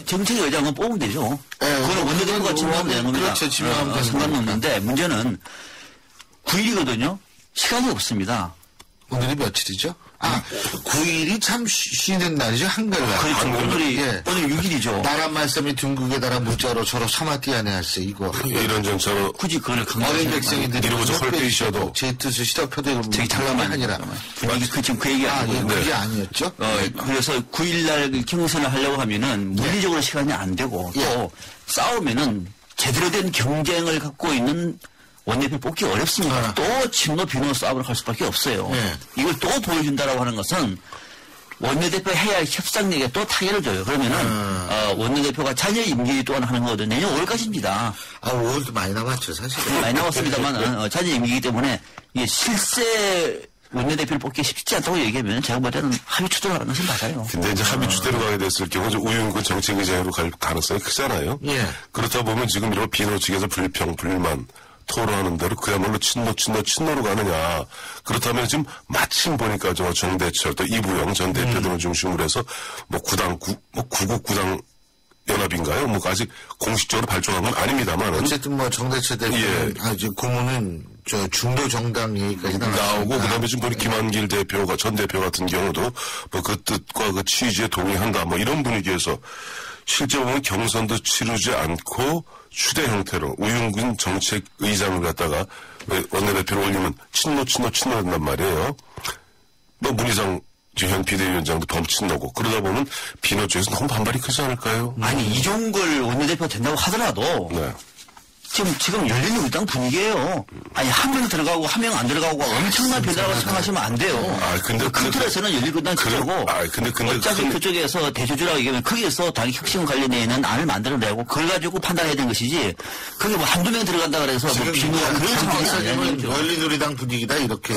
정책위 의장은 뽑으면 되죠. 그건 원내대표가 지명하면 되는 겁니다. 그렇죠. 지명하면 상관없는데 문제는 9일이거든요. 시간이 없습니다. 오늘이 며칠이죠? 9일이 참 쉬는 날이죠. 한글날. 그렇죠. 오늘 6일이죠. 나란 말씀이 둥국에다가 문자로 서로 사마띠아내 할세 이거. 이런 전처럼 굳이 그걸 어린 백성이들이 이러고서 헐빼이셔도 제 뜻을 시럽혀도 되게 장난이 아니라. 지금 그 얘기 아니고. 그게 아니었죠? 그래서 9일날 경선을 하려고 하면은 물리적으로 시간이 안 되고 또 싸우면은 제대로 된 경쟁을 갖고 있는 원내대표 뽑기 어렵습니다. 또 친노 비노 싸움을 할 수밖에 없어요. 이걸 또 보여준다라고 하는 것은 원내대표 해야 할 협상력에 또 타격을 줘요. 그러면은 원내대표가 자녀 임기 또한 하는 거거든요. 내년 5월까지입니다. 5월도 많이 남았죠, 사실은. 많이 남았습니다만 자녀 임기이기 때문에 이게 실세 원내대표를 뽑기 쉽지 않다고 얘기하면 제가 볼 때는 합의 추대로 가는 것은 맞아요. 근데 이제 합의 추대로 가게 됐을 경우 우윤근 정책의장으로 갈 가능성이 크잖아요. 그렇다 보면 지금 이런 비노 측에서 불만 토론하는 대로 그야말로 친노로 가느냐. 그렇다면 지금 마침 보니까 정대철 또 이부영 전 대표 등을 중심으로 해서 구국 구당 연합인가요? 아직 공식적으로 발족한 건 아닙니다만. 어쨌든 정대철 대표 고문은 중도 정당 얘기까지 나오고 그다음에 지금 보니 김한길 대표가 전 대표 같은 경우도 그 뜻과 그 취지에 동의한다 이런 분위기에서 실제 보면 경선도 치르지 않고 추대 형태로 우윤근 정책의장을 갖다가 원내대표로 올리면 친노 된단 말이에요. 문희상 현 비대위원장도 범친노고 그러다 보면 비노 쪽에서 너무 반발이 크지 않을까요? 아니 이종걸 원내대표 된다고 하더라도 지금 열린우리당 분위기예요. 아니 한 명 들어가고 한 명 안 들어가고 엄청난 변화라고 생각하시면 안 돼요. 큰 틀에서는 열린우리당 주자고 어차피 그쪽에서 대주주라고 얘기하면 거기에서 당의 혁신 관련돼 있는 안을 만들어내고 그걸 가지고 판단해야 되는 것이지 그게 한두 명 들어간다 그래서 비누가 그런 상황이 아니죠. 열린우리당 분위기다 이렇게.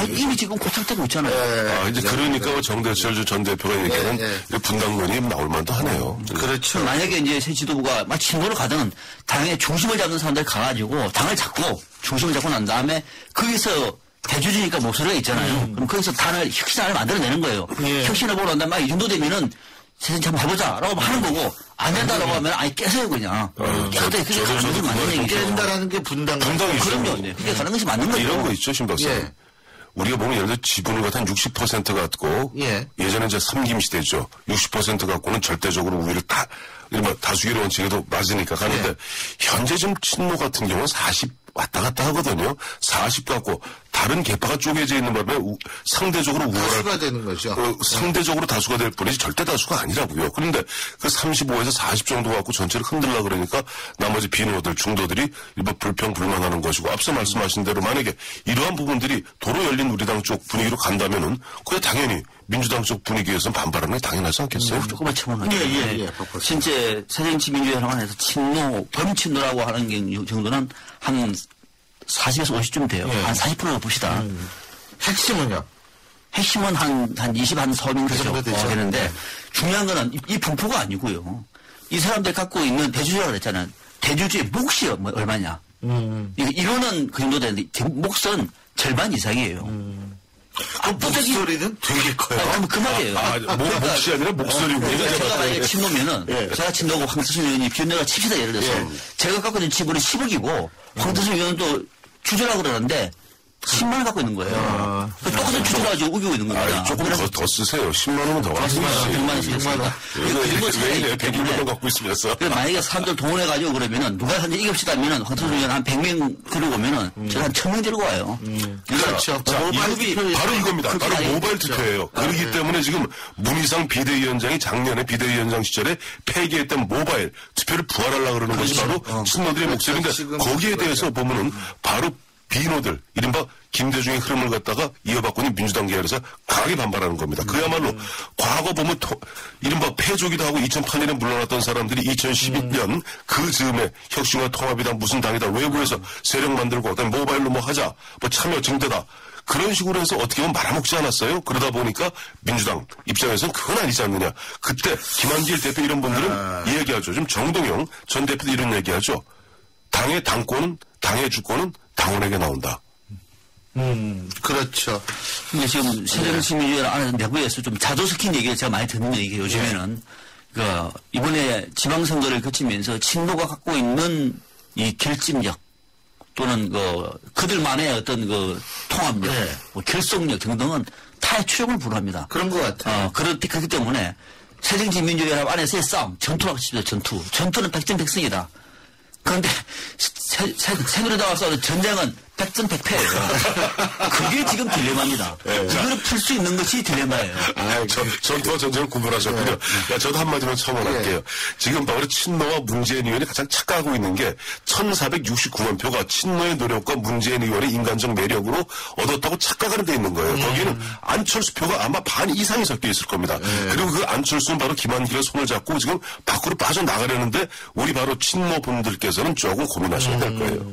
이미 지금 고착되고 있잖아요. 이제 그러니까 정대철 전 대표가 얘기하는 분당론이 나올 만도 하네요. 그렇죠. 만약에 이제 새 지도부가 친노로 가든 당의 중심을 잡는 사람들 가가지고 당을 잡고 중심을 잡고 난 다음에 거기서 대주주니까 목소리가 있잖아요. 그럼 거기서 단을 혁신안을 만들어내는 거예요. 예. 혁신을 보러 온다면 막 이 정도 되면은 세상 한번 해보자라고 하는 거고 안 된다라고 하면 아예 깨서요 그냥. 깨서 그게 가는 것이 맞는 얘기죠. 깬다라는 게 분당이죠. 그럼요. 그게 가는 것이 맞는 거죠. 이런 거 있죠, 신 박사. 예. 우리가 보면 예를 들어 지분을 갖다 한 60% 갖고 예. 예전에 이제 삼김 시대죠. 60% 갖고는 절대적으로 우위를 다수결의 원칙에도 맞으니까 가는데 현재 지금 친노 같은 경우는 40 왔다 갔다 하거든요. 40 갖고 다른 계파가 쪼개져 있는 바람에 상대적으로 우월할 다수가 되는 거죠. 상대적으로 다수가 될 뿐이지 절대 다수가 아니라고요. 그런데 그 35에서 40 정도 갖고 전체를 흔들라 그러니까 나머지 비노들, 중도들이 일부 불평 불만하는 것이고 앞서 말씀하신 대로 만약에 이러한 부분들이 도로 열린 우리당 쪽 분위기로 간다면은 그게 당연히 민주당 쪽 분위기에서는 반발하는 게 당연하지 않겠어요? 조금만 첨언하죠. 예. 실제 새정치민주연합안에서 친노, 범친노라고 하는 게 정도는 한 40에서 50쯤 돼요. 예. 한 40%로 봅시다. 핵심은요? 핵심은 한 20, 한 30 그 정도 되죠. 되는데 중요한 거는 이 분포가 아니고요. 이 사람들 갖고 있는 대주주라고 그랬잖아요. 대주주의 몫이 얼마냐. 이거는 그 정도 되는데 몫은 절반 이상이에요. 목소리는 되게 커요. 그 말이에요. 몫이 아니라 목소리고. 제가 만약에 친노면은 제가 친노고 황태순 의원이 비운내가 칩시다 예를 들어서 제가 갖고 있는 지분이 10억이고 황태순 의원은 또 주주라고 그러는데 10만 원 갖고 있는 거예요. 똑같은 주주라 가지고 우기고 있는 겁니다. 조금 더 쓰세요. 10만 원은 더 와서 100만 원씩 했습니다. 왜 이래? 100만 원 갖고 있으면서. 만약에 사람들 동원해가지고 그러면은 누가 현재 이깁시다 하면은 황태순 의원 한 100명 들고 오면은 제가 한 1000명 들고 와요. 그렇죠. 바로 이겁니다. 바로 모바일 투표예요. 그렇기 때문에 지금 문희상 비대위원장이 작년에 비대위원장 시절에 폐기했던 모바일 투표를 부활하려고 그러는 것이 바로 친노들의 목소리인데 거기에 대해서 보면은 바로 비노들, 이른바 김대중의 흐름을 갖다가 이어받고 있는 민주당 계열에서 강하게 반발하는 겁니다. 그야말로 과거 보면 이른바 패조기도 하고 2008년에 물러났던 사람들이 2012년 그 즈음에 혁신과 통합이다 무슨 당이다 외부에서 세력 만들고 그다음에 모바일로 뭐 하자 뭐 참여 증대다 그런 식으로 해서 어떻게 보면 말아먹지 않았어요. 그러다 보니까 민주당 입장에서는 그건 아니지 않느냐. 그때 김한길 대표 이런 분들은 이 얘기하죠. 지금 정동영 전 대표도 이런 얘기하죠. 당의 당권은 당의 주권은 당원에게 나온다. 그렇죠. 근데 지금 새정치민주연합 내부에서 좀 자조 섞인 얘기를 제가 많이 듣는 얘기가 요즘에는 이번에 지방선거를 거치면서 친노가 갖고 있는 이 결집력 또는 그들만의 어떤 통합력, 뭐 결속력 등등은 타의 추종을 불허합니다. 그런 것 같아요. 그렇기 때문에 새정치민주연합 안에서의 싸움, 전투라고 칩니다. 전투는 백전백승이다. 그런데 새누리당과 싸우는 전쟁은 백전백패예요. 그게 지금 딜레마입니다. 그거를 풀 수 있는 것이 딜레마예요. 전투와 전쟁을 구분하셨군요. 저도 한마디만 첨언할게요. 지금 바로 친노와 문재인 의원이 가장 착각하고 있는 게 1469만 표가 친노의 노력과 문재인 의원의 인간적 매력으로 얻었다고 착각하는 데 있는 거예요. 거기는 안철수 표가 아마 반 이상이 섞여 있을 겁니다. 그리고 그 안철수는 바로 김한길의 손을 잡고 지금 밖으로 빠져나가려는데 우리 바로 친노 분들께서는 조금 고민하셔야 될 거예요.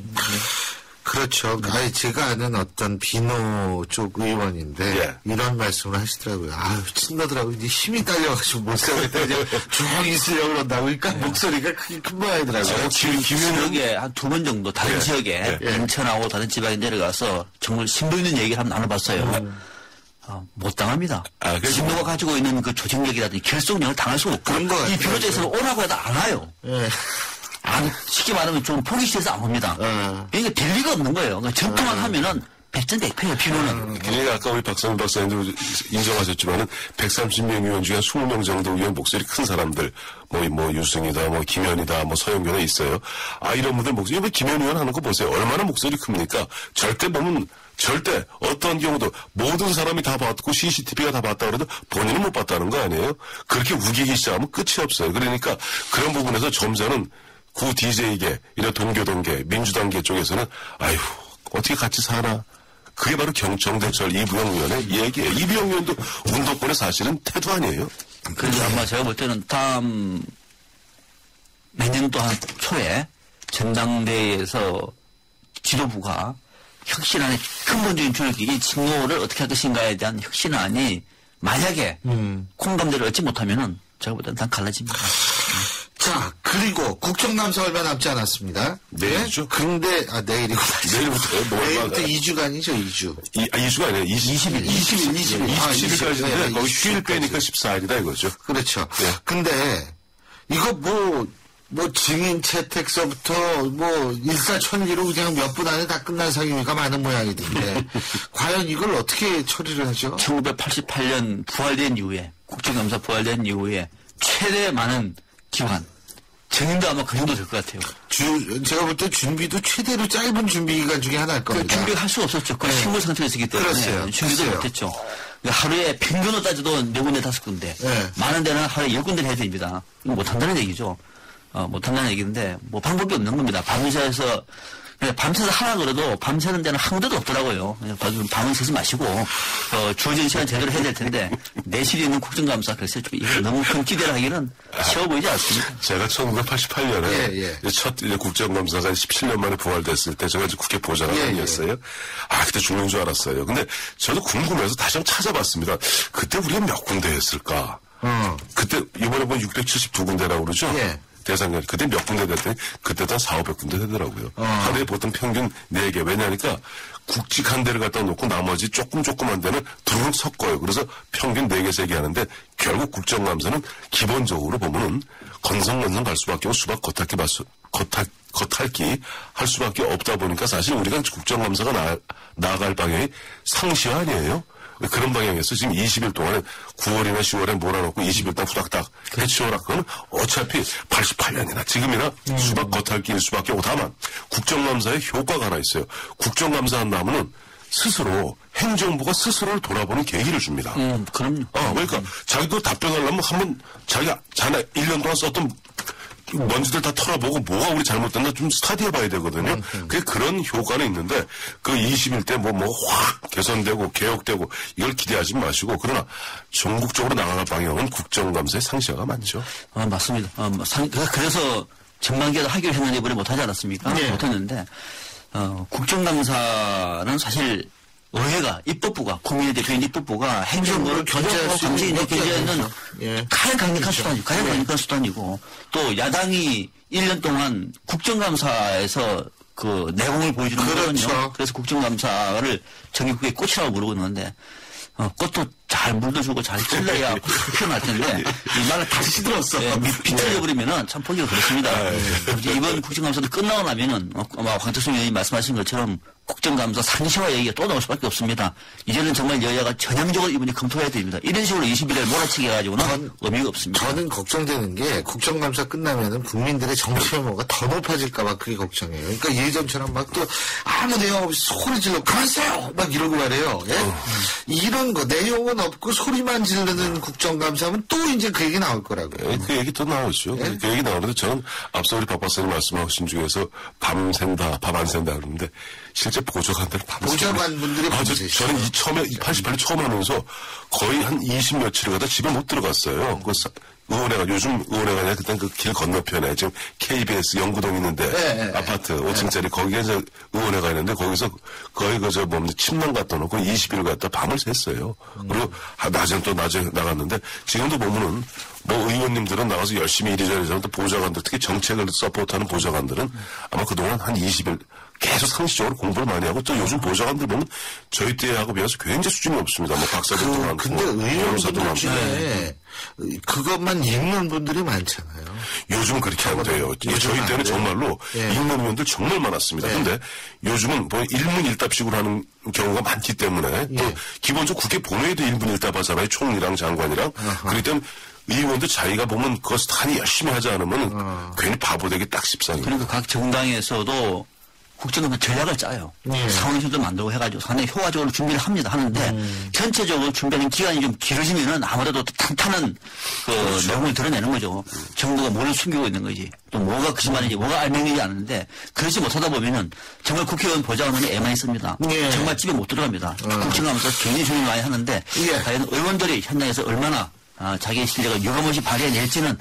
그렇죠. 아니, 제가 아는 어떤 비노 쪽 의원인데 이런 말씀을 하시더라고요. 아유, 친노들하고 이제 힘이 딸려가지고 못 살겠다. 이제 조용히 있으려고 그런다고. 그러니까 목소리가 크게 큰 모양이더라고요. 지역에 한 2번 정도 다른 지역에 인천하고 다른 지방에 내려가서 정말 심도 있는 얘기를 한번 나눠봤어요. 못 당합니다. 친노가 가지고 있는 그 조직력이라든지 결속력을 당할 수 없고 이 비노조에서는 오라고 해도 안 와요. 쉽게 말하면 좀 포기시켜서 안 옵니다. 그러니까 될 리가 없는 거예요. 그러니까 전투만 하면은 백전백패예요, 비노는. 그러니까 아까 우리 박상민 박사님도 인정하셨지만은 130명 의원 중에 20명 정도 의원 목소리 큰 사람들, 뭐 유승이다, 뭐 김현이다, 뭐 서영교나 있어요. 이런 분들 목소리, 왜 김현 의원 하는 거 보세요. 얼마나 목소리 큽니까? 절대 어떤 경우도 모든 사람이 다 봤고 CCTV가 다 봤다 그래도 본인은 못 봤다는 거 아니에요? 그렇게 우기기 시작하면 끝이 없어요. 그러니까 그런 부분에서 점잖은 구 DJ계, 이런 동교동계, 민주당계 쪽에서는 아휴 어떻게 같이 사나. 그게 바로 정대철 이부영 의원의 얘기예요. 이부영 의원도 운동권의 사실은 태도 아니에요. 그래서 아마 제가 볼 때는 다음 내년도 한 초에 전당대회에서 지도부가 혁신안의 근본적인 줄기, 이 친노를 어떻게 할 것인가에 대한 혁신안이 만약에 공감대를 얻지 못하면은 제가 볼 때는 다 갈라집니다. 자, 그리고 국정감사 얼마 남지 않았습니다. 내일이죠? 근데, 내일이고. 내일부터 2주간이죠, 2주. 2주가 아니라 20일. 20일까지인데, 거기 휴일 빼니까 14일이다 이거죠. 그렇죠. 네. 근데, 이거 뭐 증인 채택서부터 일사천리로 그냥 몇 분 안에 다 끝난 상임위가 많은 모양이던데 과연 이걸 어떻게 처리를 하죠? 1988년 부활된 이후에 국정감사 부활된 이후에 최대 많은 기간 증인도 아마 그 정도 될 것 같아요. 제가 볼 때 준비도 최대로 짧은 준비 기간 중에 하나일 겁니다. 준비할 수 없었죠. 그 식물 상태에 있었기 때문에 그렇어요. 준비도 못했죠. 하루에 평균으로 따져도 4군데 5군데 네. 많은 데는 하루에 10군데를 해야 됩니다. 이거 못한다는 얘기죠. 못한다는 얘기인데 뭐 방법이 없는 겁니다. 밤새서 하라 그래도 밤새는 데는 한 군데도 없더라고요. 밤은 새지 마시고 주어진 시간 제대로 해야 될 텐데 내실이 있는 국정감사 글쎄 좀 이거 너무 큰 기대를 하기는 쉬워 보이지 않습니다. 제가 1988년에 첫 국정감사가 17년 만에 부활됐을 때 제가 이제 국회 보좌관이었어요. 그때 죽는 줄 알았어요. 근데 저도 궁금해서 다시 한번 찾아봤습니다. 그때 우리가 몇 군데 했을까? 그때 이번에 보면 672군데라고 그러죠? 예. 대상이 그때 몇 군데 됐더니 그때도 한 400~500군데 되더라고요. 하루에 보통 평균 4개. 왜냐하니까 국직 한 대를 갖다 놓고 나머지 조그만 데는 두루룩 섞어요. 그래서 평균 4개, 3개 하는데 결국 국정감사는 기본적으로 보면은 건성건성 갈 수밖에 없고 수박 겉핥기 할 수밖에 없다 보니까 사실 우리가 국정감사가 나아갈 방향이 상시화 아니에요? 그런 방향에서 지금 20일 동안에 9월이나 10월에 몰아놓고 20일 동안 후닥닥 해치워라. 그건 어차피 88년이나 지금이나 수박 겉핥기일 수밖에 없고 다만 국정감사의 효과가 하나 있어요. 국정감사 한다면은 스스로 행정부가 스스로를 돌아보는 계기를 줍니다. 그럼요. 그러니까 자기도 답변하려면 한번 자기가 자네 1년 동안 썼던 먼지들 다 털어보고 뭐가 우리 잘못됐나 좀 스타디해봐야 되거든요. 그런 효과는 있는데 그 20일 때 확 개선되고 개혁되고 이걸 기대하지 마시고 그러나 전국적으로 나아갈 방향은 국정감사의 상시화가 많죠. 맞습니다. 그래서 전반기에도 하기로 했는데 이번에 못하지 않았습니까? 네. 못했는데 국정감사는 사실 의회가 입법부가 국민의 대표인 입법부가 행정부를 견제할 수 있는 가장 강력한 수단이고 가장 강력한 수단이고 또 야당이 1년 동안 국정감사에서 그 내공을 보여주는 거거든요. 그래서 국정감사를 전국의 꽃이라고 부르고 있는데 꽃도 잘 물려주고 잘 찔러야 피어날 텐데 이 말을 다시 시들었어. 비틀려 버리면은 참 보기가 그렇습니다. 이번 국정감사도 끝나고 나면은 아마 황태순 의원이 말씀하신 것처럼 국정감사 상시화 얘기가 또 나올 수밖에 없습니다. 이제는 정말 여야가 전향적으로 이번에 검토해야 됩니다. 이런 식으로 20일에 몰아치기 해가지고는 의미가 없습니다. 저는 걱정되는 게 국정감사 끝나면은 국민들의 정치 혐오가 더 높아질까봐 그게 걱정이에요. 그러니까 예전처럼 막 또 아무 내용 없이 소리 질러 그만하세요 막 이러고 말해요. 이런 거 내용은 없고 소리만 지르는 국정감사하면 또 이제 그 얘기 나올 거라고요. 그 얘기 또 나오죠. 그 얘기 나오는데 저는 앞서 우리 박 박사님 말씀하신 중에서 밤 샌다, 밥 안 샌다 그러는데 실제 보좌관들은 보좌관분들이 저는 처음에 88년 처음 하면서 거의 한 20 며칠을 가다 집에 못 들어갔어요. 의원회관, 요즘 의원회관이 아니라 그땐 그 길 건너편에 지금 KBS 영구동 있는데 아파트 5층짜리 거기에 이제 의원회가 있는데 거기서 거의 침낭 갖다 놓고 20일 갖다 밤을 샜어요. 그리고 낮에 나갔는데 지금도 보면은 의원님들은 나가서 열심히 이리저리 또 보좌관들 특히 정책을 서포트하는 보좌관들은 아마 그동안 한 20일 계속 상시적으로 공부를 많이 하고 또 요즘 보좌관들 보면 저희 때하고 비해서 굉장히 수준이 없습니다. 박사들도 많고 근데 의원분들 중에 그것만 읽는 분들이 많잖아요. 요즘은 그렇게 안 돼요. 저희 때는 정말로 읽는 의원들 정말 많았습니다. 근데 요즘은 일문일답식으로 하는 경우가 많기 때문에 또 기본적으로 국회 본회의도 일문일답하잖아요. 총리랑 장관이랑. 그렇기 때문에 의원도 자기가 보면 그것을 단히 열심히 하지 않으면 괜히 바보 되기 딱 십상이에요. 그러니까 각 정당에서도 국정감사 전략을 짜요. 상황실도 만들고 해가지고 상당히 효과적으로 준비를 하는데 전체적으로 준비하는 기간이 좀 길어지면은 아무래도 탄탄한 내용을 드러내는 거죠. 정부가 뭘 숨기고 있는 거지. 또 뭐가 거짓말인지 뭐가 알맹이지 않는데 그러지 못하다 보면은 정말 국회의원 보좌관은 애만히 씁니다. 정말 집에 못 들어갑니다. 국정감사 굉장히 준비 많이 하는데 과연 의원들이 현장에서 얼마나 자기의 실력을 유감없이 발휘해낼지는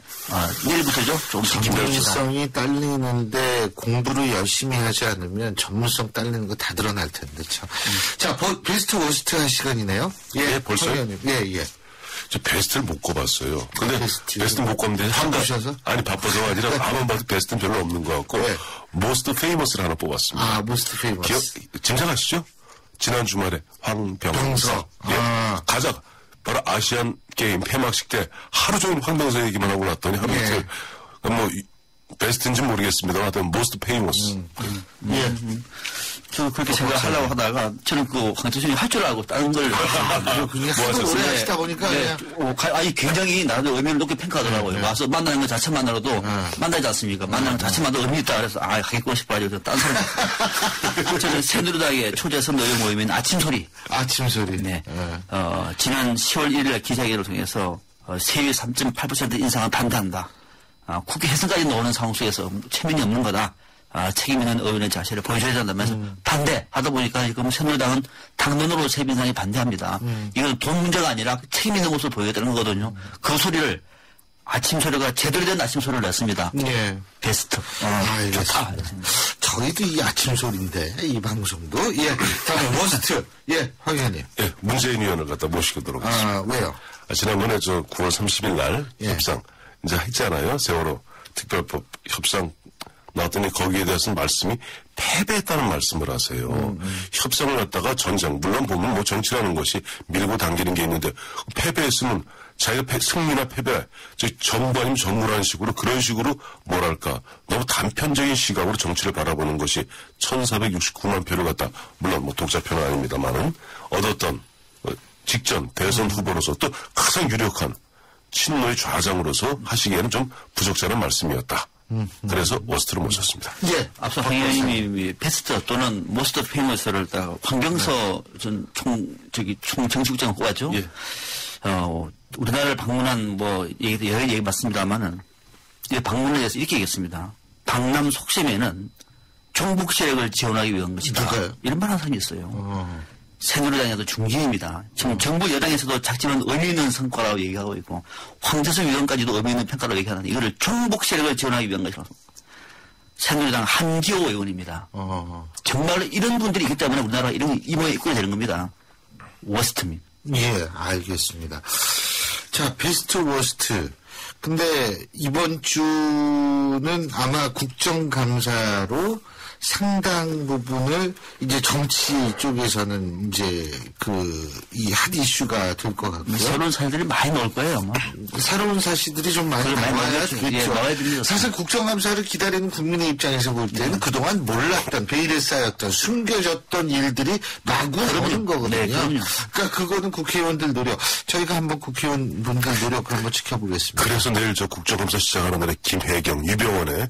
내일부터죠. 조금 지켜봅시다. 전문성이 딸리는데 공부를 열심히 하지 않으면 전문성 딸리는 거 다 드러날 텐데 참. 자, 베스트 워스트 한 시간이네요. 벌써요? 예. 저 베스트를 못 꼽았어요. 근데 베스트 못 꼽는데 바쁘셔서? 아니 바빠서가 아니라 아무만 봐도 베스트는 별로 없는 것 같고 네. 모스트 페이머스를 하나 뽑았습니다. 아, 모스트 페이머스. 짐작하시죠? 지난 주말에 황병서. 병서. 예. 아. 가장 바로 아시안 게임 폐막식 때 하루 종일 황병서 얘기만 하고 났더니 하루 예. 이틀 뭐 베스트인지 모르겠습니다. 하여튼 모스트 페이머스. 예. 저 그렇게 생각하려고 하다가 저는 그 황태순이 할 줄 알고 다른 걸 그냥 하도 오래 하시다 보니까 네. 아니 굉장히 나도 의미를 높게 평가하더라고요. 와서 만나는 것 자체만으로도 만나지 않습니까? 만나는 것 자체만도 의미 있다 그래서 하겠고 싶어가지고 딴 사람 저는 새누리당의 초재선 의원 모임인 아침소리. 아침소리. 네. 지난 10월 1일 기자회견을 통해서 세율 3.8% 인상을 반대한다. 국회 해산까지 나오는 상황 속에서 체면이 없는 거다. 책임 있는 의원의 자세를 보여줘야 된다면서 반대하다 보니까 지금 새누리당은 당론으로 세율 인상에 반대합니다. 이건 돈 문제가 아니라 책임 있는 모습을 보여야 되는 거거든요. 그 소리를 아침 소리가 제대로 된 아침 소리를 냈습니다. 예. 베스트. 좋다. 저희도 이 아침 소리인데 이 방송도 예. 다음 워스트. 예, 황 의원님. 예, 문재인 의원을 갖다 모시도록 하겠습니다. 왜요? 지난번에 저 9월 30일 날 예. 협상 이제 했잖아요. 세월호 특별법 협상 나왔더니 거기에 대해서는 말씀이 패배했다는 말씀을 하세요. 협상을 갖다가 전장 물론 보면 뭐 정치라는 것이 밀고 당기는 게 있는데 패배했으면 자기가 승리나 패배 전부 아니면 전무라는 식으로 그런 식으로 뭐랄까 너무 단편적인 시각으로 정치를 바라보는 것이 1469만 표를 갖다 물론 뭐 독자표는 아닙니다만은 얻었던 직전 대선 후보로서 또 가장 유력한 친노의 좌장으로서 하시기에는 좀 부적절한 말씀이었다. 그래서 워스트를 모셨습니다. 예. 앞서 황 의원님이 베스트 또는 모스트 페이머스를 황병서 전 총정치국장을 꼽았죠. 예. 우리나라를 방문한 여러 얘기 맞습니다만은 이 방문에 대해서 이렇게 얘기했습니다. 강남 속셈에는 종북 세력을 지원하기 위한 것이다. 누가요? 이런 말 한 사람이 있어요. 새누리당에도 중진입니다. 지금 정부 여당에서도 작지만 의미 있는 성과라고 얘기하고 있고 황재석 의원까지도 의미 있는 평가라고 얘기하는데 이거를 종북 세력을 지원하기 위한 것이라고. 새누리당 한기호 의원입니다. 정말 이런 분들이 있기 때문에 우리나라가 이런 이모에 입고야 되는 겁니다. 워스트입니다. 예, 알겠습니다. 자, 베스트 워스트. 근데 이번 주는 아마 국정감사로 상당 부분을 이제 정치 쪽에서는 이제 이 핫 이슈가 될 것 같고요. 새로운 사실들이 많이 나올 거예요, 아마. 새로운 사실들이 좀 많이 나와야 되겠죠. 예, 나와야 됩니다. 사실 국정감사를 기다리는 국민의 입장에서 볼 때는 그동안 몰랐던, 베일에 쌓였던, 숨겨졌던 일들이 마구 나오는 거거든요. 네, 그럼요. 그러니까 그거는 국회의원들 노력. 저희가 한번 국회의원분들 노력을 한번 지켜보겠습니다. 그래서 내일 저 국정감사 시작하는 날에 김혜경, 유병원의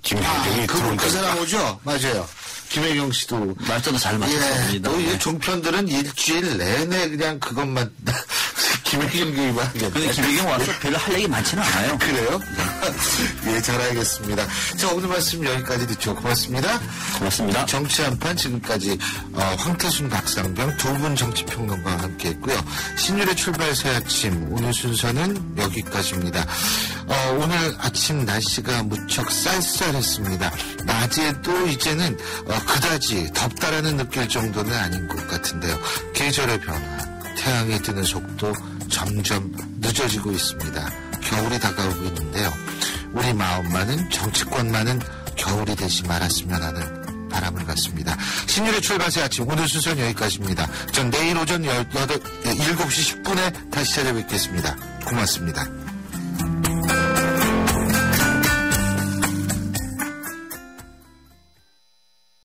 김혜경이 들어온다. 그 사람 오죠? 맞아요. 김혜경 씨도. 말씀도 잘 맞췄습니다. 또 이 종편들은 일주일 내내 그냥 그것만 김혜경 얘기만 하겠네. 근데 김혜경 와서 별로 할 얘기 많지는 않아요. 그래요? 예, 잘 알겠습니다. 자, 오늘 말씀 여기까지 듣죠. 고맙습니다. 고맙습니다. 정치 한판 지금까지 황태순, 박상병 두 분 정치평론가와 함께했고요. 신율의 출발 새 아침 오늘 순서는 여기까지입니다. 오늘 아침 날씨가 무척 쌀쌀했습니다. 낮에도 이제는 그다지 덥다라는 느낄 정도는 아닌 것 같은데요. 계절의 변화, 태양이 뜨는 속도 점점 늦어지고 있습니다. 겨울이 다가오고 있는데요. 우리 마음만은 정치권만은 겨울이 되지 말았으면 하는 바람을 갖습니다. 신율의 출발새 아침 오늘 순서는 여기까지입니다. 전 내일 오전 7시 10분에 다시 찾아뵙겠습니다. 고맙습니다.